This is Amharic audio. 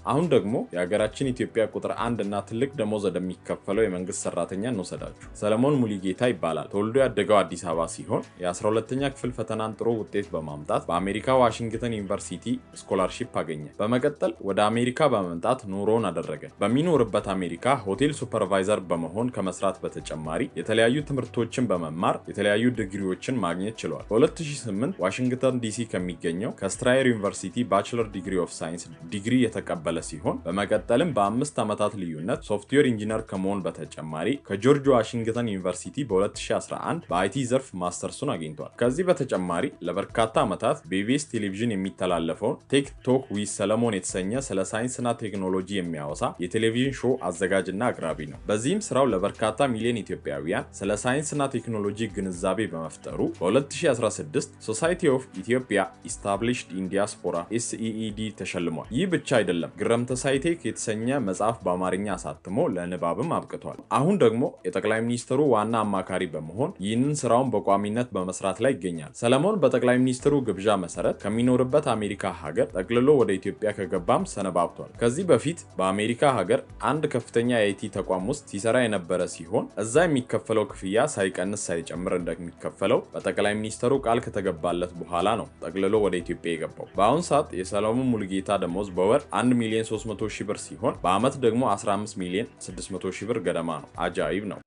አሁን ደግሞ የሀገራችን ኢትዮጵያ ቁጥር 1 እና ትልቅ ደሞዝ እንደሚከፈለው የመንግስት ሰራተኛ እንወሰዳችሁ። ሰለሞን ሙሉጌታ ይባላል። ተወልዶ ያደገው አዲስ አበባ ሲሆን የ12ኛ ክፍል ፈተናን ጥሩ ውጤት በማምጣት በአሜሪካ ዋሽንግተን ዩኒቨርሲቲ ስኮላርሺፕ አገኘ። በመቀጠል ወደ አሜሪካ በመምጣት ኑሮውን አደረገ። በሚኖርበት አሜሪካ ሆቴል ሱፐርቫይዘር በመሆን ከመስራት በተጨማሪ የተለያዩ ትምህርቶችን በመማር የተለያዩ ዲግሪዎችን ማግኘት ችሏል። በ2008 ዋሽንግተን ዲሲ ከሚገኘው ከስትራየር ዩኒቨርሲቲ ባችለር ዲግሪ ኦፍ ሳይንስ ዲግሪ የተቀበለ ሲሆን በመቀጠልም በ5 ዓመታት ልዩነት ሶፍትዌር ኢንጂነር ከመሆን በተጨማሪ ከጆርጅ ዋሽንግተን ዩኒቨርሲቲ በ2011 በአይቲ ዘርፍ ማስተርሱን አግኝቷል። ከዚህ በተጨማሪ ለበርካታ ዓመታት በኢቢኤስ ቴሌቪዥን የሚተላለፈውን ቴክ ቶክ ዊዝ ሰለሞን የተሰኘ ስለ ሳይንስና ቴክኖሎጂ የሚያወሳ የቴሌቪዥን ሾው አዘጋጅና አቅራቢ ነው። በዚህም ስራው ለበርካታ ሚሊዮን ኢትዮጵያውያን ስለ ሳይንስና ቴክኖሎጂ ግንዛቤ በመፍጠሩ በ2016 ሶሳይቲ ኦፍ ኢትዮጵያ ኢስታብሊሽድ ኢን ዲያስፖራ SEED ተሸልሟል። ይህ ብቻ አይደለም፣ ግረምተ ሳይቴክ የተሰኘ መጽሐፍ በአማርኛ አሳትሞ ለንባብም አብቅቷል። አሁን ደግሞ የጠቅላይ ሚኒስትሩ ዋና አማካሪ በመሆን ይህንን ስራውን በቋሚነት በመስራት ላይ ይገኛል። ሰለሞን በጠቅላይ ሚኒስትሩ ግብዣ መሰረት ከሚኖርበት አሜሪካ ሀገር ጠቅልሎ ወደ ኢትዮጵያ ከገባም ሰነባብቷል። ከዚህ በፊት በአሜሪካ ሀገር አንድ ከፍተኛ የአይቲ ተቋም ውስጥ ሲሰራ የነበረ ሲሆን እዛ የሚከፈለው ክፍያ ሳይቀንስ ሳይጨምር እንደሚከፈለው በጠቅላይ ሚኒስትሩ ቃል ከተገባለት በኋላ ነው ጠቅልሎ ወደ ኢትዮጵያ የገባው። በአሁን ሰዓት የሰለሞን ሙሉጌታ ደሞዝ በወር 1,300,000 ብር ሲሆን በአመት ደግሞ 15,600,000 ብር ገደማ ነው። አጃይብ ነው።